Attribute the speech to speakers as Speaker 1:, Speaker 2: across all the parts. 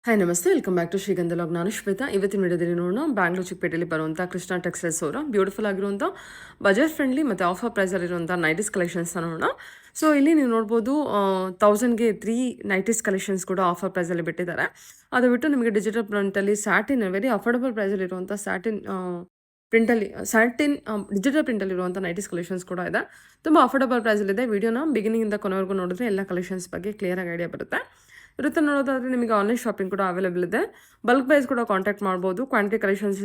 Speaker 1: Hi ನಮಸ್ತೆ welcome back to Shreegandha log. ನಾನು ಶ್ವೇತಾ. ಇವತ್ತಿನ ವಿಡಿಯೋದಲ್ಲಿ ನೋಡೋಣ ಬ್ಯಾಂಗ್ಳೂರ್ ಚಿಕ್ಕಪೇಟೆಯಲ್ಲಿ ಬರುವಂಥ ಕೃಷ್ಣ ಟೆಕ್ಸ್ಟೈಲ್ಸ್ ಅವರ ಬ್ಯೂಟಿಫುಲ್ ಆಗಿರುವಂಥ ಬಜೆಟ್ ಫ್ರೆಂಡ್ಲಿ ಮತ್ತು ಆಫರ್ ಪ್ರೈಸಲ್ಲಿರುವಂಥ ನೈಟೀಸ್ ಕಲೆಕ್ಷನ್ಸ್ನ ನೋಡೋಣ. ಸೊ ಇಲ್ಲಿ ನೀವು ನೋಡ್ಬೋದು 1000ಗೆ 3 ನೈಟೀಸ್ ಕಲೆಕ್ಷನ್ಸ್ ಕೂಡ ಆಫರ್ ಪ್ರೈಸಲ್ಲಿ ಬಿಟ್ಟಿದ್ದಾರೆ. ಅದು ಬಿಟ್ಟು ನಿಮಗೆ ಡಿಜಿಟಲ್ ಪ್ರಿಂಟಲ್ಲಿ ಸ್ಯಾಟಿನ್ ವೆರಿ ಅಫೋರ್ಡಬಲ್ ಪ್ರೈಸಲ್ಲಿರುವಂಥ ಡಿಜಿಟಲ್ ಪ್ರಿಂಟಲ್ಲಿರುವಂಥ ನೈಟೀಸ್ ಕಲೆಕ್ಷನ್ಸ್ ಕೂಡ ಇದೆ. ತುಂಬ ಅಫೋರ್ಡಬಲ್ ಪ್ರೈಸಲ್ಲಿದೆ. ವಿಡಿಯೋನ ಬಿಗಿನಿಂಗಿಂದ ಕೊನೆವರೆಗೂ ನೋಡಿದ್ರೆ ಎಲ್ಲ ಕಲೆಕ್ಷನ್ಸ್ ಬಗ್ಗೆ ಕ್ಲಿಯರಾಗಿ ಐಡಿಯಾ ಬರುತ್ತೆ. ಇರುತ್ತೆ. ನೋಡೋದಾದರೆ ನಿಮಗೆ ಆನ್ಲೈನ್ ಶಾಪಿಂಗ್ ಕೂಡ ಅವೈಲೇಬಲ್ ಇದೆ. ಬಲ್ಕ್ ಪ್ರೈಸ್ ಕೂಡ ಕಾಂಟ್ಯಾಕ್ಟ್ ಮಾಡ್ಬೋದು. Quantity collections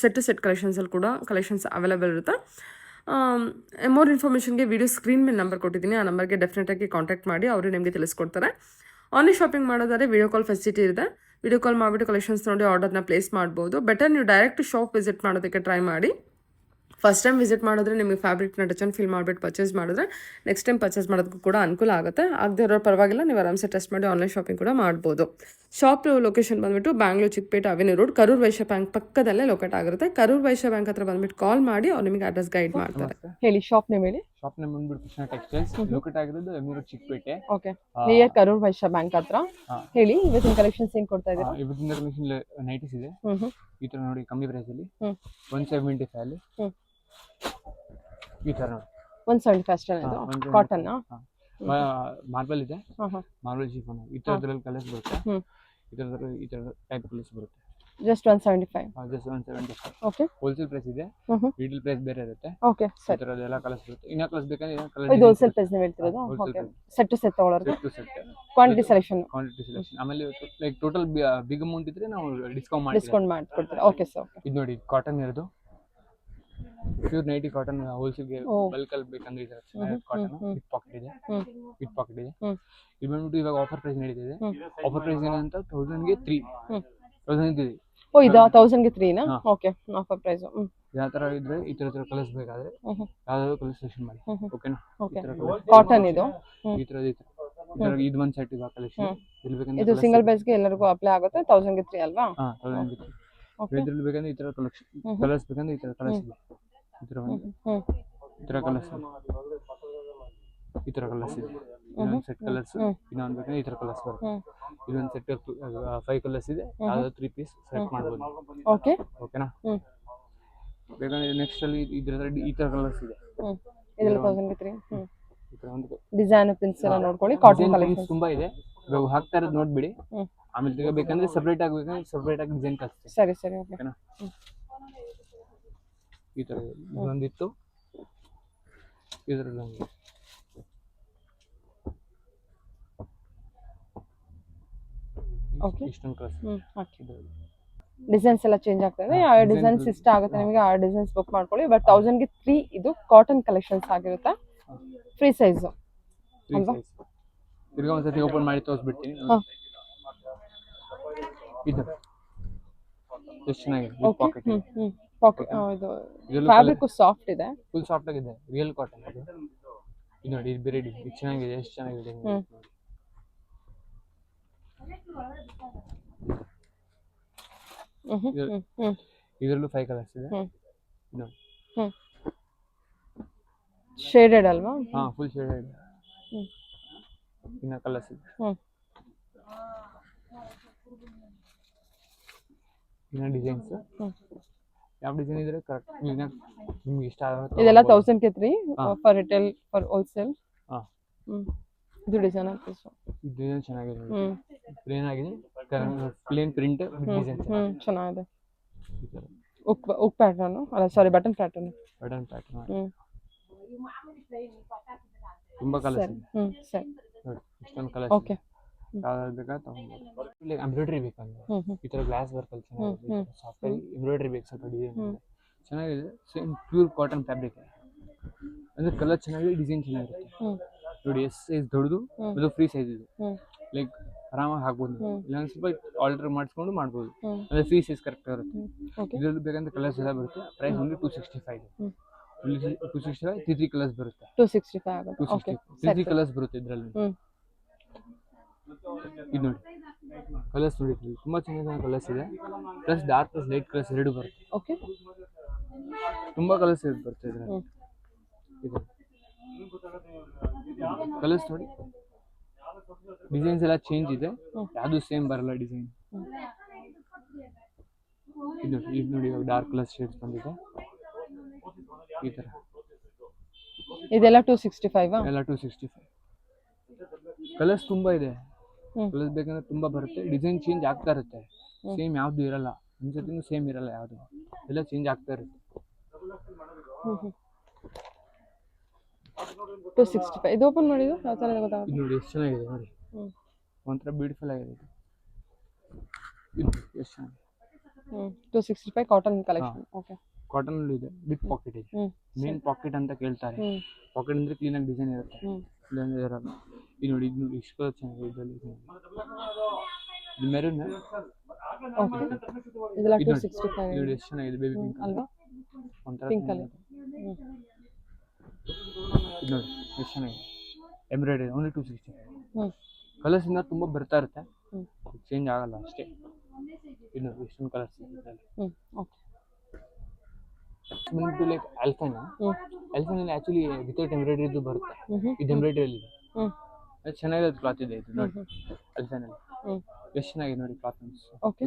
Speaker 1: set to set ಕಲೆಕ್ಷನ್ಸಲ್ಲಿ ಕೂಡ ಕಲೆಕ್ಷನ್ಸ್ ಅವೈಲೇಬಲ್ ಇರುತ್ತೆ. ಮೋರ್ ಇನ್ಫಾರ್ಮೇಷನ್ಗೆ ವಿಡಿಯೋ ಸ್ಕ್ರೀನ್ ಮೇಲೆ ನಂಬರ್ ಕೊಟ್ಟಿದ್ದೀನಿ. ಆ ನಂಬರ್ಗೆ ಡೆಫಿನೆಟಾಗಿ ಕಾಂಟ್ಯಾಕ್ಟ್ ಮಾಡಿ ಅವರು ನಿಮಗೆ ತಿಳಿಸ್ಕೊಡ್ತಾರೆ. ಆನ್ಲೈನ್ ಶಾಪಿಂಗ್ ಮಾಡೋದಾದರೆ ವಿಡಿಯೋ ಕಾಲ್ ಫೆಸಿಲಿಟಿ ಇದೆ. ವಿಡಿಯೋ ಕಾಲ್ ಮಾಡಿಬಿಟ್ಟು ಕಲೆಕ್ಷನ್ಸ್ ನೋಡಿ ಆರ್ಡರ್ನ ಪ್ಲೇಸ್ ಮಾಡ್ಬೋದು. ಬೆಟರ್ ನೀವು ಡೈರೆಕ್ಟ್ ಶಾಪ್ ವಿಸಿಟ್ ಮಾಡೋದಕ್ಕೆ ಟ್ರೈ ಮಾಡಿ. ಫಸ್ಟ್ ಟೈಮ್ ವಿಸಿಟ್ ಮಾಡಿದ್ರೆ ನಿಮಗೆ ಫ್ಯಾಬ್ರಿಕ್ನ ಟಚ್ ಆ್ಯಂಡ್ ಫೀಲ್ ಮಾಡಿಬಿಟ್ಟು ಪರ್ಚೇಸ್ ಮಾಡಿದ್ರೆ ನೆಕ್ಸ್ಟ್ ಟೈಮ್ ಪರ್ಚೇಸ್ ಮಾಡೋದಕ್ಕೂ ಕೂಡ ಅನುಕೂಲ ಆಗುತ್ತೆ. ಆಗದೆ ಇರೋ ಪರವಾಗಿಲ್ಲ, ನೀವು ಆರಾಮ್ಸೆ ಟೆಸ್ಟ್ ಮಾಡಿ ಆನ್ಲೈನ್ ಶಾಪಿಂಗ್ ಕೂಡ ಮಾಡ್ಬೋದು. ಶಾಪ್ ಲೊಕೇಶನ್ ಬಂದುಬಿಟ್ಟು Bangalore Chickpet avenue road, Karur Vysya bank ಪಕ್ಕದಲ್ಲೇ ಲೊಕೇಟ್ ಆಗಿರುತ್ತೆ. ಕರೂರ್ ವೈಶ್ಯ ಬ್ಯಾಂಕ್ ಹತ್ರ ಬಂದುಬಿಟ್ಟು ಕಾಲ್ ಮಾಡಿ ಅವ್ರು ನಿಮಗೆ ಅಡ್ರೆಸ್ ಗೈಡ್ ಮಾಡ್ತಾರೆ. ಹೇಳಿ ಶಾಪ್ ನೇಮ್ ಹೇಳಿ.
Speaker 2: ಶಾಪ್ ನೇಮ್ ಬಂದ್ಬಿಟ್ಟು ಕೃಷ್ಣ ಟೆಕ್ಸ್ಟೈಲ್ಸ್, ಲೊಕೇಟ್ ಆಗಿರೋದು ಎಮ್ಯೂರು Chickpet.
Speaker 1: Okay, near Karur Vysya bank ಹತ್ರ. ಹೇಳಿ ಇವತ್ತಿನ ಕಲೆಕ್ಷನ್ಸ್ ಏನು ಕೊಡ್ತಾ ಇದ್ದೀರಾ?
Speaker 2: ಇವತ್ತಿನ ಕಲೆಕ್ಷನ್ ನೈಟೀಸ್ ಇದೆ. ಈ ತರ ನೋಡಿ, ಕಮ್ಮಿ ಪ್ರೈಸ್ ಅಲ್ಲಿ 175 ಅಲ್ಲಿ ಈ ತರ ನೋಡಿ
Speaker 1: 175 ಅಷ್ಟೇ. ಇದು ಕಾಟನ್
Speaker 2: ಮಾರ್ಬಲ್ ಇದೆ, ಮಾರ್ಬಲ್ ಶಿಫಾನ್. ಈ ತರದ್ರಲ್ಲಿ ಕಲರ್ಸ್ ಬರುತ್ತೆ, ಈ ತರ ಟೈಪ್ ಕಲರ್ಸ್ ಬರುತ್ತೆ.
Speaker 1: Just 175.
Speaker 2: Just 175.
Speaker 1: Okay,
Speaker 2: wholesale price ಇದೆ, ರಿಟೇಲ್ ಪ್ರೈಸ್ ಬೇರೆ ಇರುತ್ತೆ.
Speaker 1: ಓಕೆ ಸರ್,
Speaker 2: ಈ ತರ ಎಲ್ಲ ಕಲರ್ಸ್ ಬರುತ್ತೆ. ಇನ್ನ ಕಲರ್ಸ್ ಬೇಕಂದ್ರೆ ಕಲರ್
Speaker 1: ಇದು ಹೋಲ್ಸೇಲ್ ಪ್ರೈಸ್ ನೀವು ಹೇಳ್ತಿರೋದು. ಓಕೆ, ಸೆಟ್ ಟು ಸೆಟ್ ತಗೊಳ್ಳೋದು,
Speaker 2: ಸೆಟ್
Speaker 1: ಕ್ವಾಂಟಿಟಿ ಸೆಲೆಕ್ಷನ್.
Speaker 2: ಆಮೇಲೆ ಲೈಕ್ ಟೋಟಲ್ ಬಿಗ್ ಅಮೌಂಟ್ ಇದ್ರೆ ನಾವು ಡಿಸ್ಕೌಂಟ್
Speaker 1: ಮಾಡ್ಕೊಡ್ತೀರಾ. Okay sir.
Speaker 2: ಇದು ನೋಡಿ, ಕಾಟನ್ ಇರೋದು, ಪ್ಯೂರ್ ನೈಟಿ ಕಾಟನ್. ಹೋಲ್ಸೇಲ್ಗೆ ಬಲ್ಕ್ ಅಲ್ಲಿ ಬೇಕಂದ್ರೆ ಇದೆ ಕಾಟನ್. ವಿತ್ ಪಾಕೆಟ್ ಇದೆ, ಇದು ಬಂದ್ಬಿಟ್ಟು ಇವಾಗ ಆಫರ್ ಪ್ರೈಸ್ ನಡೀತಿದೆ. ಆಫರ್ ಪ್ರೈಸ್ ಏನಂತ 1000ಗೆ 3 1000 ಇದೆ.
Speaker 1: ಓ, ಇದು 1000ಗೆ 3 ನಾ? Okay, offer price.
Speaker 2: ಯಾವ ತರ ಇದ್ರೆ ಈ ತರ ಕಲರ್ಸ್ ಬೇಕಾದ್ರೆ ಯಾವ್ದಾದ್ರು ಕಲರ್ ಸೆಲೆಕ್ಷನ್ ಮಾಡಿ. ಓಕೆನಾ?
Speaker 1: ಕಾಟನ್ ಇದು
Speaker 2: ಈ ತರ ಇದು ಒಂದು ಸೆಟ್ ಇದೆ ಕಲೆಕ್ಷನ್. ಇಲ್ಲಿ ಬೇಕಂದ್ರೆ
Speaker 1: ಇದು ಸಿಂಗಲ್ ಬೇಸ್ಗೆ ಎಲ್ಲರಿಗೂ ಅಪ್ಲೈ ಆಗುತ್ತೆ. 1000ಗೆ 3 ಅಲ್ವಾ?
Speaker 2: 1000ಗೆ 3. ಇದ್ರಲ್ಲಿ ಬೇಕಂದ್ರೆ ಈ ತರ ಕಲೆಕ್ಷನ್, ಕಲರ್ಸ್ ಬೇಕಂದ್ರೆ ಈ ತರ ಕಲರ್ಸ್ ಇದೆ. ಈ ತರ ಕಲರ್ಸ್ ಈ ತರ ಕಲರ್ಸ್ ಇದೆ. ಇನ್ನೊಂದು ಸೆಟ್ ಕಲರ್ಸ್, ಇನ್ನೊಂದು ಬೇಕಂದ್ರೆ ಈ ತರ ಕಲರ್ಸ್ ಬರುತ್ತೆ. ಇದೊಂದು ಸೆಟ್ 5 ಕಲರ್ಸ್ ಇದೆ. ಯಾವ್ದಾದ್ರು 3 ಪೀಸ್ ಸೆಲೆಕ್ಟ್ ಮಾಡ್ಬೋದು.
Speaker 1: ಓಕೆ,
Speaker 2: ಓಕೆನಾ? ಬೇಕಂದ್ರೆ ನೆಕ್ಸ್ಟ್ ಅಲ್ಲಿ ಇದ್ರಲ್ಲಿ ಈ ತರ ಕಲರ್ಸ್ ಇದೆ.
Speaker 1: ಇದರಲ್ಲಿ 1000ಗೆ 3
Speaker 2: ಈ ತರ ಒಂದು
Speaker 1: ಡಿಸೈನ್ ಪ್ರಿಂಟ್ಸ್ ಎಲ್ಲ ನೋಡ್ಕೊಳ್ಳಿ. ಕಾಟನ್ ಕಲೆಕ್ಷನ್
Speaker 2: ತುಂಬಾ ಇದೆ, ಇವಾಗ ಹಾಕ್ತಾ ಇರೋದು ನೋಡ್ಬಿಡಿ. ಆಮೇಲೆ ಬೇಕಂದ್ರೆ ಸೆಪರೇಟ್ ಆಗಿ ಡಿಸೈನ್ ಕಳಿಸ್ತೀನಿ.
Speaker 1: ಸರಿ ಸರಿ,
Speaker 2: ಓಕೆನಾ? ಈ ತರ ಒಂದಿತ್ತು, ಇದರಲ್ಲಿ ಒಂದು ಇಷ್ಟೊಂದು ಕಲರ್ಸ್.
Speaker 1: ಡಿಸೈನ್ಸ್ ಎಲ್ಲ ಚೇಂಜ್ ಆಗ್ತದೆ. ಯಾವ ಡಿಸೈನ್ಸ್ ಇಷ್ಟ ಆಗುತ್ತೆ ನಿಮಗೆ ಆ ಡಿಸೈನ್ಸ್ ಬುಕ್ ಮಾಡ್ಕೊಳ್ಳಿ. ಬಟ್ 1000ಗೆ 3 ಇದು ಕಾಟನ್ ಕಲೆಕ್ಷನ್ಸ್ ಆಗಿರುತ್ತೆ. ಫ್ರೀ ಸೈಜ್ ಅಲ್ವಾ?
Speaker 2: ತಿರ್ಗಾ ಒಂದ್ಸತಿ ಓಪನ್ ಮಾಡಿ ತೋರಿಸ್ಬಿಡ್ತೀನಿ. ಇದು ಎಷ್ಟು ಚೆನ್ನಾಗಿದೆ, ಪಾಕೆಟ್
Speaker 1: ಪಾಕೆಟ್. ಇದು ಫ್ಯಾಬ್ರಿಕ್ ಸಾಫ್ಟ್ ಇದೆ,
Speaker 2: ಫುಲ್ ಸಾಫ್ಟ್ ಆಗಿದೆ, ರಿಯಲ್ ಕಾಟನ್ ಇದು. ಇದು ನೋಡಿ, ಇದು ಬೇರೆ ಇದು ಚೆನ್ನಾಗಿದೆ, ಎಷ್ಟು ಚೆನ್ನಾಗಿದೆ. ಇದರಲ್ಲೂ 5 ಕಲರ್ಸ್ ಇದೆ. ನೋಡಿ,
Speaker 1: ಶೇಡೆಡ್ ಅಲ್ವಾ?
Speaker 2: Full shaded. ಇನ್ನ ಕಲರ್ಸ್ ಇದೆ, ಇನ್ನ ಡಿಸೈನ್ಸ್. ಯಾವ ಡಿಸೈನ್ ಇದ್ರೆ ಕರೆಕ್ಟ್ ನಿಮ್ಗೆ ಇಷ್ಟ ಆಗುತ್ತೆ.
Speaker 1: ಇದೆಲ್ಲ 1000ಗೆ 3 ಫಾರ್ ರಿಟೇಲ್, ಫಾರ್ ಹೋಲ್ಸೇಲ್. ಇದು ಡಿಸೈನ್ ಆಗ್ತದೆ.
Speaker 2: ಇದು ಡಿಸೈನ್ ಚೆನ್ನಾಗಿದೆ, ಪ್ಲೇನ್ ಆಗಿದೆ, ಪ್ಲೇನ್ ಪ್ರಿಂಟ್ ಡಿಸೈನ್
Speaker 1: ಚೆನ್ನಾಗಿದೆ. ಉಕ್ ಪ್ಯಾಟರ್ನ್ ಅಲ್ಲ, ಸಾರಿ, ಬಟನ್ ಪ್ಯಾಟರ್ನ್.
Speaker 2: ತುಂಬಾ ಕಲರ್ಸ್ ಇದೆ.
Speaker 1: ಸರಿ,
Speaker 2: ನೋಡಿ ಇಷ್ಟೊಂದು ಕಲರ್ಸ್.
Speaker 1: ಓಕೆ,
Speaker 2: ಯಾವ್ದು ಬೇಕಾ ತಗೊಂಡ್ಬರ್ಬೋದು. ಎಂಬ್ರಾಯ್ಡ್ರಿ ಬೇಕಂದ್ರೆ ಈ ತರ ಗ್ಲಾಸ್ ವರ್ಕ್ ಅಲ್ಲಿ ಚೆನ್ನಾಗಿದೆ. ಸಾಫ್ಟ್ ಎಂಬ್ರಾಯ್ಡ್ರಿ ಬೇಕು, ಸ್ವಲ್ಪ ಡಿಸೈನ್ ಚೆನ್ನಾಗಿದೆ. ಸೇಮ್ ಪ್ಯೂರ್ ಕಾಟನ್ ಫ್ಯಾಬ್ರಿಕ್ ಅಂದ್ರೆ ಕಲರ್ ಚೆನ್ನಾಗಿದೆ, ಡಿಸೈನ್ ಚೆನ್ನಾಗಿರುತ್ತೆ. ನೋಡಿ, ಎಸ್ ಸೈಜ್ ದೊಡ್ಡದು, ಅದು ಫ್ರೀ ಸೈಜ್ ಇದೆ. ಲೈಕ್ ಆರಾಮಾಗಿ ಹಾಕ್ಬೋದು. ಇಲ್ಲ ಸ್ವಲ್ಪ ಆಲ್ಟರ್ ಮಾಡಿಸ್ಕೊಂಡು ಮಾಡ್ಬೋದು, ಅಂದ್ರೆ ಫ್ರೀ ಸೈಜ್ ಕರೆಕ್ಟ್ ಇರುತ್ತೆ. ಇದ್ರಲ್ಲಿ ಬೇಕಂದ್ರೆ ಕಲರ್ಸ್ ಎಲ್ಲ ಬರುತ್ತೆ. ಪ್ರೈಸ್ ಒಂದು 265 ಇದೆ. 265 3 ಕಲರ್ಸ್ ಬರುತ್ತೆ.
Speaker 1: 265 ಆಗುತ್ತೆ. ಓಕೆ,
Speaker 2: 3 ಕಲರ್ಸ್ ಬರುತ್ತೆ ಇದ್ರಲ್ಲಿ. ಇದು ನೋಡಿ, ಕಲರ್ಸ್ ನೋಡಿ, ತುಂಬಾ ಚೆನ್ನಾಗಿ ಕಲರ್ಸ್ ಇದೆ. Plus dark plus light colours ಎರಡು ಬರುತ್ತೆ.
Speaker 1: ಓಕೆ,
Speaker 2: ತುಂಬಾ ಕಲರ್ಸ್ ಬರುತ್ತೆ ಇದ್ರಲ್ಲಿ. ಇದು ಕಲರ್ಸ್ ನೋಡಿ, ಡಿಸೈನ್ಸ್ ಎಲ್ಲ ಚೇಂಜ್ ಇದೆ, ಯಾವುದು ಸೇಮ್ ಬರಲ್ಲ ಡಿಸೈನ್. ಇದು ನೋಡಿ ಇವಾಗ ಡಾರ್ಕ್ ಕಲರ್ ಶೇಡ್ಸ್ ಬಂದಿದೆ ಈ ತರ
Speaker 1: ಇದೆಲ್ಲ 265
Speaker 2: ಎಲ್ಲ 265 ಕಲರ್ಸ್ ತುಂಬಾ ಇದೆ. ಕಲರ್ಸ್ ಬೇಕಂದ್ರೆ ತುಂಬಾ ಬರುತ್ತೆ, ಡಿಸೈನ್ ಚೇಂಜ್ ಆಗ್ತಾ ಇರುತ್ತೆ, ಸೇಮ್ ಯಾವ್ದು ಇರಲ್ಲ, ಒಂದ್ಸತಿನೂ ಸೇಮ್ ಇರಲ್ಲ, ಯಾವ್ದು ಎಲ್ಲ ಚೇಂಜ್ ಆಗ್ತಾ ಇರುತ್ತೆ.
Speaker 1: 265 ಇದು ಓಪನ್ ಮಾಡಿದ್ದು ಯಾವ ತರ ಇದೆ ಗೊತ್ತಾಗುತ್ತೆ.
Speaker 2: ಇದು ನೋಡಿ ಎಷ್ಟು ಚೆನ್ನಾಗಿದೆ ನೋಡಿ, ಒಂಥರ ಬ್ಯೂಟಿಫುಲ್ ಆಗಿದೆ ಇದು ಎಷ್ಟು ಚೆನ್ನಾಗಿದೆ.
Speaker 1: 265 ಕಾಟನ್ ಕಲೆಕ್ಷನ್. ಓಕೆ,
Speaker 2: ಕಾಟನ್ ಇದೆ ವಿತ್ ಪಾಕೆಟ್ ಇದೆ. ಮೇನ್ ಪಾಕೆಟ್ ಅಂತ ಕೇಳ್ತಾರೆ, ಪಾಕೆಟ್ ಅಂದ್ರೆ ಕ್ಲೀನ್ ಆಗಿ ಡಿಸೈನ್ ಇರುತ್ತೆ, ಇಲ್ಲಾಂದ್ರೆ ಇರಲ್ಲ. ಇದು ನೋಡಿ, ಇದು ನೋಡಿ ಎಷ್ಟು ಚೆನ್ನಾಗಿದೆ ಇದರಲ್ಲಿ. ಇದು ಮೆರೂನ್
Speaker 1: ಓಕೆ, ಇದೆಲ್ಲ 265
Speaker 2: ಇದು ಎಷ್ಟು ಚೆನ್ನಾಗಿದೆ, ಬೇಬಿ ಪಿಂಕ್
Speaker 1: ಅಲ್ವಾ,
Speaker 2: ಒಂಥರ
Speaker 1: ಪಿಂಕ್ ಕಲರ್.
Speaker 2: ಇದು ನೋಡಿ ಎಷ್ಟು ಚೆನ್ನಾಗಿದೆ, ಎಂಬ್ರಾಯ್ಡರಿ ಓನ್ಲಿ 265. ಕಲರ್ಸ್ ಇಂದ ತುಂಬಾ ಬರ್ತಾ ಇರುತ್ತೆ, ಚೇಂಜ್ ಆಗಲ್ಲ ಅಷ್ಟೇ. ಇದು ನೋಡಿ ಎಷ್ಟೊಂದು ಕಲರ್ಸ್ ಇದೆ.
Speaker 1: ಓಕೆ,
Speaker 2: ಬಂದ್ಬಿಟ್ಟು ಲೈಕ್ ಆಲ್ಫೈನ್ ಅಲ್ಲಿ ಆಕ್ಚುಲಿ ವಿತೌಟ್ ಎಂಬ್ರಾಯ್ಡರಿ ಇದು ಬರುತ್ತೆ, ಇದು ಎಂಬ್ರಾಯ್ಡರಿ ಅಲ್ಲಿ ಇದೆ. ಅದು ಚೆನ್ನಾಗಿದೆ ಕ್ಲಾತ್ ಇದೆ ಇದು ನೋಡಿ, ಆಲ್ಫೈನ್ ಅಲ್ಲಿ ಎಷ್ಟು ಚೆನ್ನಾಗಿದೆ ನೋಡಿ ಕ್ಲಾತ್,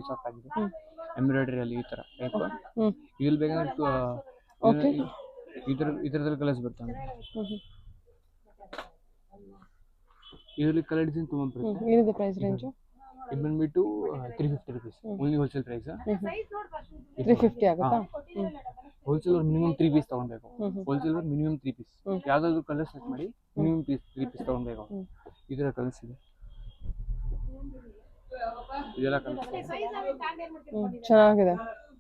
Speaker 2: ಸಾಫ್ಟ್ ಆಗಿದೆ, ಎಂಬ್ರಾಯ್ಡರಿ ಅಲ್ಲಿ ಈ ತರ ಟೈಪ್. ಇದ್ರಲ್ಲಿ ಬೇಕಂದ್ರೆ ಇದರಲ್ಲಿ ಕಲರ್ಸ್ ಬರ್ತವೆ, ಇದರಲ್ಲಿ ಕಲರ್ ಡಿಸೈನ್ ತುಂಬಾ ಬರುತ್ತೆ.
Speaker 1: ಏನಿದೆ ಪ್ರೈಸ್ ರೇಂಜ್?
Speaker 2: ಇದು ಬಂದ್ಬಿಟ್ಟು 350 rupees ಓನ್ಲಿ ಹೋಲ್ಸೇಲ್ ಪ್ರೈಸ್.
Speaker 1: 350 ಆಗುತ್ತಾ?
Speaker 2: ಹೋಲ್ಸೇಲ್ ಮಿನಿಮಮ್ 3 ಪೀಸ್ ತಗೊಳ್ಬೇಕು, ಹೋಲ್ಸೇಲ್ ಮಿನಿಮಮ್ 3 ಪೀಸ್, ಯಾವ್ದಾದ್ರು ಕಲರ್ ಸೆಟ್ ಮಾಡಿ ಮಿನಿಮಮ್ 3 ಪೀಸ್ ತಗೊಳ್ಬೇಕು. ಈ ತರ ಕಲರ್ಸ್ ಇದೆ, ಇದೆಲ್ಲ ಕಲರ್ಸ್
Speaker 1: ಚೆನ್ನಾಗಿದೆ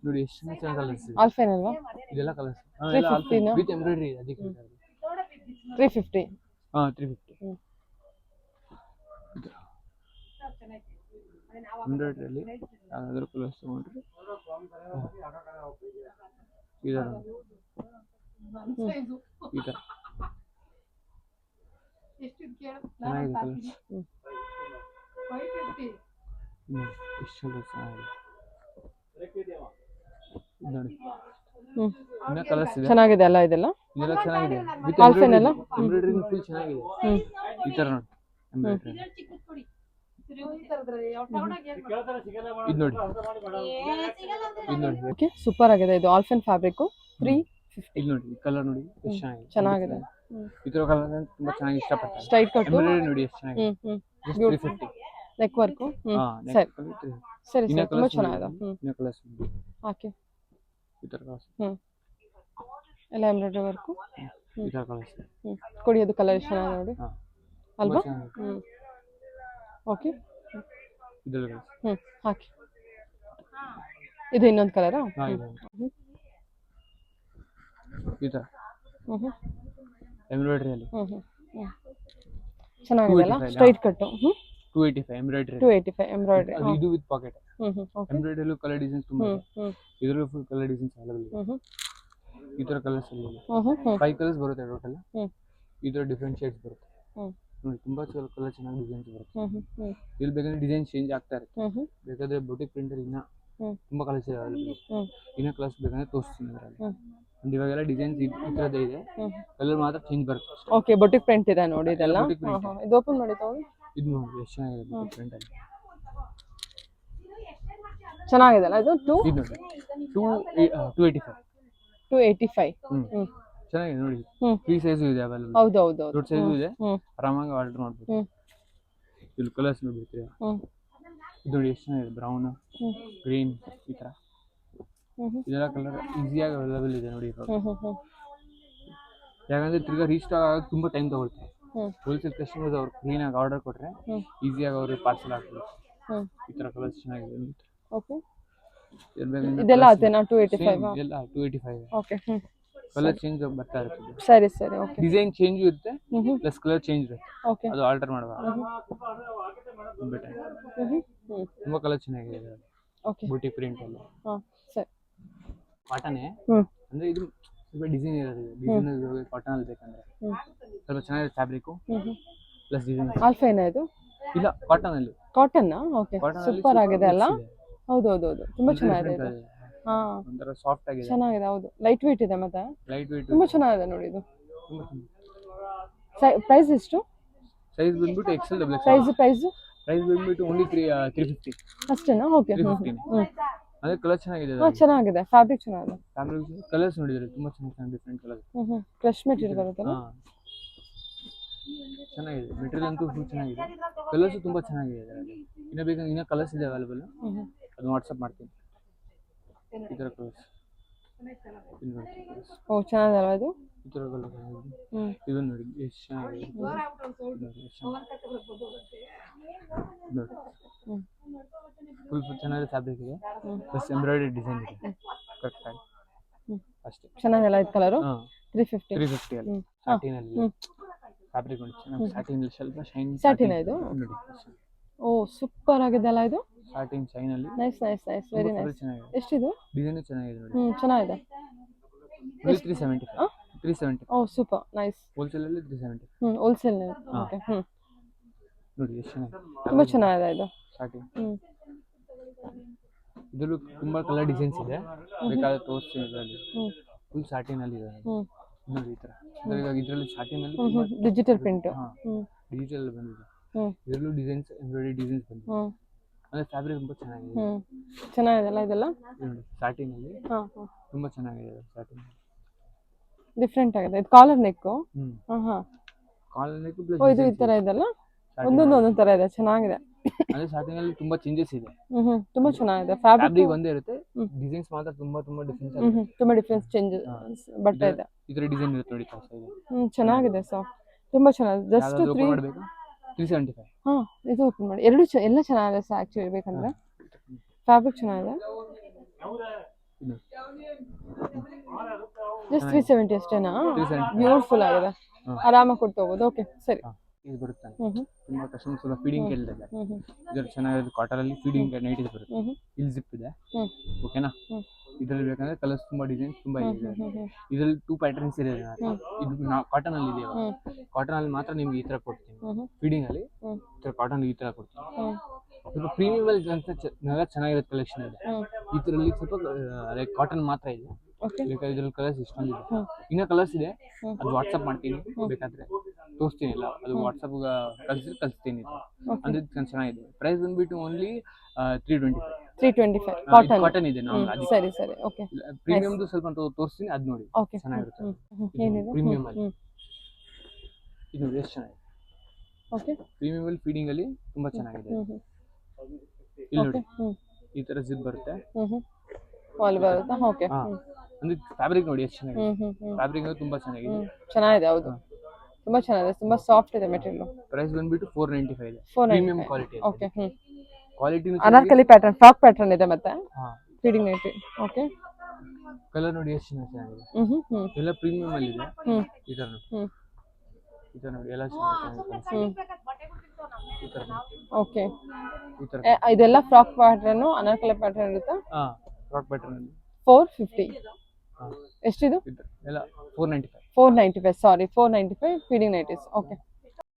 Speaker 2: ನೋಡಿ, ಎಷ್ಟು ಚೆನ್ನಾಗಿ ಕಲರ್ಸ್ ಇದೆ.
Speaker 1: ಆಲ್ಫೈನ್ ಅಲ್ವಾ
Speaker 2: ಇದೆಲ್ಲ ಕಲರ್ಸ್
Speaker 1: 350
Speaker 2: ವಿತ್ ಎಂಬ್ರಾಯ್ಡರಿ, ಅದಕ್ಕೆ
Speaker 1: 350.
Speaker 2: 350 ಎಂಬ್ರಾಯ್ಡರಿ ಅಲ್ಲಿ ಯಾವ್ದಾದ್ರು ಕಲರ್ಸ್ ತಗೊಂಡ್ರೆ ಈ ತರ ಚೆನ್ನಾಗಿದೆ ಕಲರ್ಸ್. ಎಷ್ಟು ಚೆನ್ನಾಗಿದೆ ನೋಡಿ, ಇನ್ನ ಕಲರ್ಸ್ ಇದೆ,
Speaker 1: ಚೆನ್ನಾಗಿದೆ ಅಲ್ಲ ಇದೆಲ್ಲ?
Speaker 2: ಇದೆಲ್ಲ ಚೆನ್ನಾಗಿದೆ ವಿತ್
Speaker 1: ಆಲ್ಫೈನ್ ಅಲ್ಲ,
Speaker 2: ಎಂಬ್ರಾಯ್ಡರಿ ಫುಲ್ ಚೆನ್ನಾಗಿದೆ. ಈ ತರ ನೋಡಿ ಎಂಬ್ರಾಯ್ಡರಿ, ಇದು ನೋಡಿ, ಇದು ನೋಡಿ.
Speaker 1: ಓಕೆ, ಸೂಪರ್ ಆಗಿದೆ ಇದು ಆಲ್ಫೈನ್ ಫ್ಯಾಬ್ರಿಕ್ 350.
Speaker 2: ಇದು ನೋಡಿ, ಈ ಕಲರ್ ನೋಡಿ ಎಷ್ಟು
Speaker 1: ಚೆನ್ನಾಗಿದೆ.
Speaker 2: ಈ ತರ ಕಲರ್ ತುಂಬಾ ಚೆನ್ನಾಗಿ ಇಷ್ಟಪಡ್ತಾರೆ.
Speaker 1: ಸ್ಟ್ರೈಟ್ ಕಟ್
Speaker 2: ಎಂಬ್ರಾಯ್ಡರಿ ನೋಡಿ ಎಷ್ಟು ಚೆನ್ನಾಗಿದೆ, just 350.
Speaker 1: Neck work.
Speaker 2: ಸರಿ
Speaker 1: ಸರಿ ಸರಿ, ತುಂಬಾ ಚೆನ್ನಾಗಿದೆ.
Speaker 2: ಇನ್ನ ಕಲರ್ಸ್
Speaker 1: ಓಕೆ,
Speaker 2: ಈ ತರ ಕಲರ್ಸ್
Speaker 1: ಎಲ್ಲ ಎಂಬ್ರಾಯ್ಡರಿ ವರ್ಕ್.
Speaker 2: ಈ ತರ ಕಲರ್ಸ್
Speaker 1: ಕೊಡಿ, ಅದು ಕಲರ್ ಚೆನ್ನಾಗಿದೆ ನೋಡಿ ಅಲ್ವಾ? ಓಕೆ,
Speaker 2: ಇದೆಲ್ಲ
Speaker 1: ಹಾಕಿ. ಇದು ಇನ್ನೊಂದು ಕಲರಾ?
Speaker 2: ಈ ತರ ಎಂಬ್ರಾಯ್ಡರಿ ಅಲ್ಲಿ
Speaker 1: ಚೆನ್ನಾಗಿದೆ ಅಲ್ಲ, ಸ್ಟ್ರೈಟ್ ಕಟ್.
Speaker 2: 285 embroidery,
Speaker 1: 285 embroidery.
Speaker 2: ಅದು ಇದು with packet. Embroidery colour designs ತುಂಬಾ ಇದೆ, ಇದರಲ್ಲೂ ಫುಲ್ ಕಲರ್ ಡಿಸೈನ್ಸ್ ಅವೈಲೇಬಲ್ ಇದೆ. ಈ ತರ ಕಲರ್ಸ್ ಅಲ್ಲಿ 5 ಕಲರ್ಸ್ ಬರುತ್ತೆ ಟೋಟಲ್. ಈ ತರ ಡಿಫರೆಂಟ್ ಶೇಡ್ಸ್ ಬರುತ್ತೆ ನೋಡಿ, ತುಂಬಾ ಕಲರ್ ಚೆನ್ನಾಗಿ ಡಿಸೈನ್ಸ್ ಬರುತ್ತೆ. ಇಲ್ಲಿ ಬೇಕಾದ್ರೆ ಡಿಸೈನ್ ಚೇಂಜ್ ಆಗ್ತಾ ಇರುತ್ತೆ, ಬೇಕಾದ್ರೆ ಬೊಟಿಕ್ ಪ್ರಿಂಟ್ ಅಲ್ಲಿ ಇನ್ನ ತುಂಬಾ ಕಲರ್ಸ್ ಇದೆ ಅವೈಲೇಬಲ್. ಇನ್ನ ಕಲರ್ಸ್ ಬೇಕಂದ್ರೆ ತೋರಿಸ್ತೀನಿ ಅದರಲ್ಲಿ. ಒಂದು ಇವಾಗೆಲ್ಲ ಡಿಸೈನ್ಸ್ ಈ ತರದೇ ಇದೆ, ಕಲರ್ ಮಾತ್ರ ಚೇಂಜ್ ಬರುತ್ತೆ.
Speaker 1: ಓಕೆ, ಬೊಟಿಕ್ ಪ್ರಿಂಟ್ ಇದೆ ನೋಡಿ ಇದೆಲ್ಲ. ಇದು ಓಪನ್ ಮಾಡಿ ತಗೊಳ್ಳಿ.
Speaker 2: ಇದು ನೋಡಿ ಎಷ್ಟು ಚೆನ್ನಾಗಿದೆ ಬೊಟಿಕ್ ಪ್ರಿಂಟ್ ಅಲ್ಲಿ,
Speaker 1: ಚೆನ್ನಾಗಿದೆಲ್ಲ ಇದು.
Speaker 2: ಇದು ನೋಡಿ 285. ಚೆನ್ನಾಗಿದೆ ನೋಡಿ, 3 ಸೈಜ್ ಇದೆ ಅವೈಲೇಬಲ್.
Speaker 1: ಹೌದು ಹೌದು,
Speaker 2: ದೊಡ್ಡ ಸೈಜ್ ಇದೆ, ಆರಾಮಾಗಿ ಆರ್ಡರ್ ಮಾಡ್ಬೋದು. ಇಲ್ಲಿ ಕಲರ್ಸ್ ನೋಡಿರ್ತೀರಾ, ಇದು ನೋಡಿ ಎಷ್ಟು ಚೆನ್ನಾಗಿದೆ, ಬ್ರೌನ್, ಗ್ರೀನ್, ಈ ತರ ಇದೆಲ್ಲ ಕಲರ್ ಈಸಿಯಾಗಿ ಅವೈಲೇಬಲ್ ಇದೆ ನೋಡಿ ಇವಾಗ. ಯಾಕಂದ್ರೆ ತಿರ್ಗಾ ರೀಸ್ಟಾಕ್ ಆಗೋದು ತುಂಬಾ ಟೈಮ್ ತಗೊಳ್ತಾರೆ. ಹೋಲ್ಸೇಲ್ ಕಸ್ಟಮರ್ಸ್ ಅವ್ರು ಕ್ಲೀನ್ ಆಗಿ ಆರ್ಡರ್ ಕೊಟ್ರೆ ಈಸಿಯಾಗಿ ಅವ್ರಿಗೆ ಪಾರ್ಸಲ್ ಆಗ್ತದೆ. ಈ ತರ ಕಲರ್ಸ್ ಚೆನ್ನಾಗಿದೆ.
Speaker 1: ಓಕೆ, ಇದೆಲ್ಲ ಅದೇನಾ 285?
Speaker 2: ಎಲ್ಲ 285.
Speaker 1: ಓಕೆ,
Speaker 2: ಕಲರ್ ಚೇಂಜ್ ಬರ್ತಾ ಇರುತ್ತೆ.
Speaker 1: ಸರಿ ಸರಿ, ಓಕೆ.
Speaker 2: ಡಿಸೈನ್ ಚೇಂಜ್ ಇರುತ್ತೆ ಪ್ಲಸ್ ಕಲರ್ ಚೇಂಜ್ ಇರುತ್ತೆ.
Speaker 1: ಓಕೆ,
Speaker 2: ಅದು ಆಲ್ಟರ್ ಮಾಡಬಾರ್ದು. ತುಂಬಾ ಕಲರ್ ಚೆನ್ನಾಗಿದೆ ಇದರಲ್ಲಿ.
Speaker 1: ಓಕೆ,
Speaker 2: ಬೂಟಿ ಪ್ರಿಂಟ್ ಅಲ್ಲಿ.
Speaker 1: ಸರಿ.
Speaker 2: ಕಾಟನ್ ಅಂದ್ರೆ ಇದು ಸ್ವಲ್ಪ ಡಿಸೈನ್ ಇರೋದು, ಡಿಸೈನ್ ಕಾಟನ್ ಅಲ್ಲಿ ಬೇಕಂದ್ರೆ ಸ್ವಲ್ಪ ಚೆನ್ನಾಗಿದೆ ಫ್ಯಾಬ್ರಿಕ್ ಪ್ಲಸ್ ಡಿಸೈನ್.
Speaker 1: ಆಲ್ಫೈನ್ ಇದು?
Speaker 2: ಇಲ್ಲ, ಕಾಟನ್ ಅಲ್ಲಿ.
Speaker 1: ಕಾಟನ್? ಓಕೆ, ಸೂಪರ್ ಆಗಿದೆ ಅಲ್ಲ? ಹೌದು ಹೌದು ಹೌದು, ತುಂಬಾ ಚೆನ್ನಾಗಿದೆ ಇದು. ಹಾ,
Speaker 2: ಒಂತರ ಸಾಫ್ಟ್ ಆಗಿದೆ,
Speaker 1: ಚೆನ್ನಾಗಿದೆ. ಹೌದು, ಲೈಟ್ ವೇಟ್ ಇದೆ, ಮತ್ತೆ
Speaker 2: ಲೈಟ್ ವೇಟ್
Speaker 1: ತುಂಬಾ ಚೆನ್ನಾಗಿದೆ ನೋಡಿ ಇದು. ಪ್ರೈಸ್ ಎಷ್ಟು?
Speaker 2: ಸೈಜ್ ಬಂದ್ಬಿಟ್ಟು ಎಕ್ಸೆಲ್ ಡಬಲ್
Speaker 1: ಪ್ರೈಸ್
Speaker 2: ಪ್ರೈಸ್ ಬಂದ್ಬಿಟ್ಟು ಓನ್ಲಿ 350
Speaker 1: ಅಷ್ಟೇನಾ? ಓಕೆ.
Speaker 2: 350 ಅದೇ ಕಲರ್ ಚೆನ್ನಾಗಿದೆ
Speaker 1: ಹಾಂ, ಚೆನ್ನಾಗಿದೆ. ಫ್ಯಾಬ್ರಿಕ್ ಚೆನ್ನಾಗಿದೆ.
Speaker 2: ಫ್ಯಾಬ್ರಿಕ್ ಕಲರ್ಸ್ ನೋಡಿದ್ರೆ ತುಂಬಾ ಚೆನ್ನಾಗಿ ಡಿಫ್ರೆಂಟ್ ಕಲರ್.
Speaker 1: ಕ್ರಶ್ ಮೆಟೀರಿಯಲ್ ಬರುತ್ತಲ್ಲ.
Speaker 2: ಹಾಂ ಚೆನ್ನಾಗಿದೆ, ಮೆಟೀರಿಯಲ್ ಅಂತೂ ಫುಲ್ ಚೆನ್ನಾಗಿದೆ, ಕಲರ್ಸು ತುಂಬ ಚೆನ್ನಾಗಿದೆ ಅದರಲ್ಲಿ. ಇನ್ನೂ ಬೇಕಂದ್ರೆ ಇನ್ನೂ ಕಲರ್ಸ್ ಇದೆ ಅವೈಲೇಬಲ್, ಅದನ್ನ ವಾಟ್ಸಪ್ ಮಾಡ್ತೀನಿ. ಈ ಥರ ಕಲರ್ಸ್
Speaker 1: ಓ, ಚೆನ್ನಾಗಿದಲ್ಲ ಇದು?
Speaker 2: ಈ ಥರ ಕಲರ್ ಇದನ್ನು ನೋಡಿ ಎಷ್ಟು ಚೆನ್ನಾಗಿದೆ ನೋಡಿ, ಫುಲ್ ಚೆನ್ನಾಗಿದೆ ಫ್ಯಾಬ್ರಿಕ್ ಇದೆ, ಪ್ಲಸ್ ಎಂಬ್ರಾಯ್ಡರಿ ಡಿಸೈನ್ ಇದೆ ಕರೆಕ್ಟಾಗಿ ಅಷ್ಟೇ.
Speaker 1: ಚೆನ್ನಾಗಿಲ್ಲ ಇದು ಕಲರು?
Speaker 2: ಹಾಂ
Speaker 1: 350
Speaker 2: ಅಲ್ಲಿ ಸ್ಯಾಟಿನಲ್ಲಿ ಫ್ಯಾಬ್ರಿಕ್ ನೋಡಿ ಚೆನ್ನಾಗಿ, ಸ್ಯಾಟಿನಲ್ಲಿ ಸ್ವಲ್ಪ ಶೈನ್.
Speaker 1: ಸ್ಯಾಟಿನ ಇದು?
Speaker 2: ನೋಡಿ
Speaker 1: ಓ, ಸೂಪರ್ ಆಗಿದೆ ಅಲ್ಲ ಇದು?
Speaker 2: ಸ್ಯಾಟಿನ್ ಶೈನಲ್ಲಿ
Speaker 1: nice nice nice, very nice.
Speaker 2: ಚೆನ್ನಾಗಿದೆ,
Speaker 1: ಎಷ್ಟಿದು?
Speaker 2: ಡಿಸೈನು ಚೆನ್ನಾಗಿದೆ ನೋಡಿ.
Speaker 1: ಚೆನ್ನಾಗಿದೆ.
Speaker 2: 370.
Speaker 1: Oh, super nice.
Speaker 2: ಹೋಲ್ಸೇಲಲ್ಲಿ 370.
Speaker 1: ಹೋಲ್ಸೇಲ್. ಓಕೆ.
Speaker 2: ನೋಡಿ ಎಷ್ಟು ಚೆನ್ನಾಗಿದೆ,
Speaker 1: ತುಂಬ ಚೆನ್ನಾಗಿದೆ ಇದು.
Speaker 2: ಸ್ಟಾರ್ಟಿಂಗ್ ಇದರಲ್ಲೂ ತುಂಬ ಕಲರ್ ಡಿಸೈನ್ಸ್ ಇದೆ, ಬೇಕಾದ್ರೆ ತೋರಿಸ್ತೀನಿ. ಇದರಲ್ಲಿ ಫುಲ್ ಸ್ಯಾಟಿನಲ್ಲಿ ಇದೆ ನೋಡಿ ಈ ಥರ. ಇದರಲ್ಲಿ ಸ್ಯಾಟಿನಲ್ಲಿ
Speaker 1: ಡಿಜಿಟಲ್ ಪ್ರಿಂಟ್.
Speaker 2: ಡಿಜಿಟಲ್ ಬಂದಿದೆ, ಇದರಲ್ಲೂ ಡಿಸೈನ್ಸ್ ಎಂಬ್ರಾಯ್ಡರಿ ಡಿಸೈನ್ಸ್ ಬಂದಿದೆ, ಅಂದರೆ ಫ್ಯಾಬ್ರಿಕ್ ತುಂಬ ಚೆನ್ನಾಗಿದೆ.
Speaker 1: ಚೆನ್ನಾಗಿದೆಲ್ಲ ಇದೆಲ್ಲ?
Speaker 2: ನೋಡಿ ಸ್ಯಾಟಿನಲ್ಲಿ ತುಂಬ ಚೆನ್ನಾಗಿದೆ, ಸ್ಯಾಟಿನಲ್ಲಿ
Speaker 1: ಡಿಫ್ರೆಂಟ್ ಆಗಿದೆ. ಇದು ಕಾಲರ್ ನೆಕ್ಕು?
Speaker 2: ಕಾಲರ್ ನೆಕ್
Speaker 1: ಓ, ಇದು ಈ ಥರ ಇದೆಲ್ಲ ಒಂದೊಂದು ಥರ ಇದೆ, ಚೆನ್ನಾಗಿದೆ.
Speaker 2: ಅದೇ ಸ್ಟಾರ್ಟಿಂಗಲ್ಲಿ ತುಂಬಾ ಚೇಂಜಸ್ ಇದೆ.
Speaker 1: ತುಂಬಾ ಚೆನ್ನಾಗಿದೆ. ಫ್ಯಾಬ್ರಿಕ್
Speaker 2: ಒಂದೇ ಇರುತ್ತೆ, ಡಿಸೈನ್ಸ್ ಮಾತ್ರ ತುಂಬಾ ಡಿಫರೆನ್ಸ್
Speaker 1: ತುಂಬಾ ಡಿಫರೆನ್ಸ್ ಚೇಂಜಸ್ ಬಟ್ಟೆ ಇದೆ.
Speaker 2: ಈ ತರ ಡಿಸೈನ್ ಇರುತ್ತೆ ನೋಡಿ ಕಾಸ ಇದೆ.
Speaker 1: ಚೆನ್ನಾಗಿದೆ ಸರ್, ತುಂಬಾ ಚೆನ್ನಾಗಿದೆ. ಜಸ್ಟ್
Speaker 2: 375.
Speaker 1: ಇದು ಓಪನ್ ಮಾಡಿ. ಎರಡು ಎಲ್ಲ ಚೆನ್ನಾಗಿದೆ ಸರ್ ಆಕ್ಚುಲಿ ಬೇಕಂದ್ರೆ. ಫ್ಯಾಬ್ರಿಕ್ ಚೆನ್ನಾಗಿದೆ. ಜಸ್ಟ್ 370 ಅಷ್ಟೇನಾ? ಬ್ಯೂಟಿಫುಲ್ ಆಗಿದೆ, ಆರಾಮಾಗಿ ಕೊಟ್ಟು ಹೋಗ್ಬೋದು. ಓಕೆ ಸರಿ.
Speaker 2: ಇದು ಬರುತ್ತೆ ತುಂಬಾ ಕಸ್ಟಮರ್ಸ್ ಎಲ್ಲ ಫೀಡಿಂಗ್ ಕೇಳ್ತಿದ್ದಾರೆ. ಇದರ ಚೆನ್ನಾಗಿರೋದು ಕಾಟನ್ ಅಲ್ಲಿ ಫೀಡಿಂಗ್ ನೈಟ್ ಇದೆ ಬರುತ್ತೆ, ಇಲ್ಲಿ ಜಿಪ್ ಇದೆ. ಓಕೆನಾ? ಇದರಲ್ಲಿ ಬೇಕಂದ್ರೆ ಕಲರ್ಸ್ ತುಂಬಾ ಡಿಸೈನ್ಸ್ ತುಂಬಾ ಇದೆ. ಇದರಲ್ಲಿ 2 ಪ್ಯಾಟರ್ನ್ಸ್ ಇದೆ. ಇದು ಕಾಟನ್ ಅಲ್ಲಿ ಇದೆ, ಕಾಟನ್ ಅಲ್ಲಿ ಮಾತ್ರ ನಿಮ್ಗೆ ಈ ತರ ಕೊಡ್ತೀನಿ. ಫೀಡಿಂಗ್ ಅಲ್ಲಿ ಕಾಟನ್ ಈ ತರ ಕೊಡ್ತೀನಿ. ಸ್ವಲ್ಪ ಪ್ರೀಮಿಯಂ ಅಲ್ಲಿ ಅಂತ ಚೆನ್ನಾಗಿರೋ ಕಲೆಕ್ಷನ್ ಇದೆ. ಇದರಲ್ಲಿ ಸ್ವಲ್ಪ ಲೈಕ್ ಕಾಟನ್ ಮಾತ್ರ ಇದೆ. ಬೇಕಾದ್ರೆ ಇದ್ರಲ್ಲಿ ಕಲರ್ಸ್ ಇಷ್ಟೊಂದು ಇದೆ, ಇನ್ನೂ ಕಲರ್ಸ್ ಇದೆ, ಅದು ವಾಟ್ಸಪ್ ಮಾಡ್ತೀನಿ, ಬೇಕಾದ್ರೆ ತೋರಿಸ್ತೀನಿ. ಇಲ್ಲ ಅದು ವಾಟ್ಸಪ್ ಕಳಿಸ್ತೀನಿ. ಅಂದ್ರೆ ಚೆನ್ನಾಗಿದೆ. ಪ್ರೈಸ್ ಬಂದ್ಬಿಟ್ಟು ಓನ್ಲಿ 325. ಕಾಟನ್ ಇದೆ.
Speaker 1: ಸರಿ ಸರಿ, ಓಕೆ.
Speaker 2: ಪ್ರೀಮಿಯಮ್ದು ಸ್ವಲ್ಪ ತೋರಿಸ್ತೀನಿ, ಅದು ನೋಡಿ ಚೆನ್ನಾಗಿರುತ್ತೆ. ಪ್ರೀಮಿಯಂ ಅಲ್ಲಿ ಇದು ನೋಡಿ ಎಷ್ಟು ಚೆನ್ನಾಗಿದೆ.
Speaker 1: ಓಕೆ,
Speaker 2: ಪ್ರೀಮಿಯಂ ಅಲ್ಲಿ ಫೀಡಿಂಗ್ ಅಲ್ಲಿ ತುಂಬಾ ಚೆನ್ನಾಗಿದೆ. ಇಲ್ಲಿ ನೋಡಿ ಈ ತರ ಜಿಪ್ ಬರುತ್ತೆ,
Speaker 1: ವಾಲ್ ಬರುತ್ತಾ? ಓಕೆ.
Speaker 2: ಅಂದ್ರೆ ಫ್ಯಾಬ್ರಿಕ್ ನೋಡಿ ಎಷ್ಟು ಚೆನ್ನಾಗಿದೆ. ಫ್ಯಾಬ್ರಿಕ್ ತುಂಬಾ ಚೆನ್ನಾಗಿದೆ.
Speaker 1: ಚೆನ್ನಾಗಿದೆ, ಹೌದು ತುಂಬಾ ಚೆನ್ನಾಗಿದೆ, ತುಂಬಾ ಸಾಫ್ಟ್ ಇದೆ ಮೆಟೀರಿಯಲ್.
Speaker 2: ಪ್ರೈಸ್ ಬಂದ್ಬಿಟ್ಟು 495 ಇದೆ. Premium quality.
Speaker 1: Okay.
Speaker 2: Quality
Speaker 1: Anarkali pattern, frock pattern ಇದೆ ಮತ್ತೆ ಫೀಡಿಂಗ್ ನೈಟಿ. ಓಕೆ,
Speaker 2: ಕಲರ್ ನೋಡಿ ಎಷ್ಟು ಚೆನ್ನಾಗಿದೆ. ಎಲ್ಲ ಪ್ರೀಮಿಯಂ ಅಲ್ಲಿ ಇದೆ. ಈ ತರ ನೋಡಿ ಎಲ್ಲ ಚೆನ್ನಾಗಿದೆ. ಈ ತರ
Speaker 1: ಓಕೆ. ಇದೆಲ್ಲ ಫ್ರಾಕ್ ಪ್ಯಾಟರ್ನ್, ಅನಾರ್ಕಲಿ ಪ್ಯಾಟರ್ನ್ ಇರುತ್ತೆ.
Speaker 2: ಫ್ರಾಕ್ ಪ್ಯಾಟರ್ನ್ ಅಲ್ಲಿ
Speaker 1: 450. ಎಷ್ಟಿದು?
Speaker 2: ಎಲ್ಲ 495.
Speaker 1: 495, ಸಾರಿ 495 ಫೀಡಿಂಗ್ ನೈಟೀಸ್. ಓಕೆ.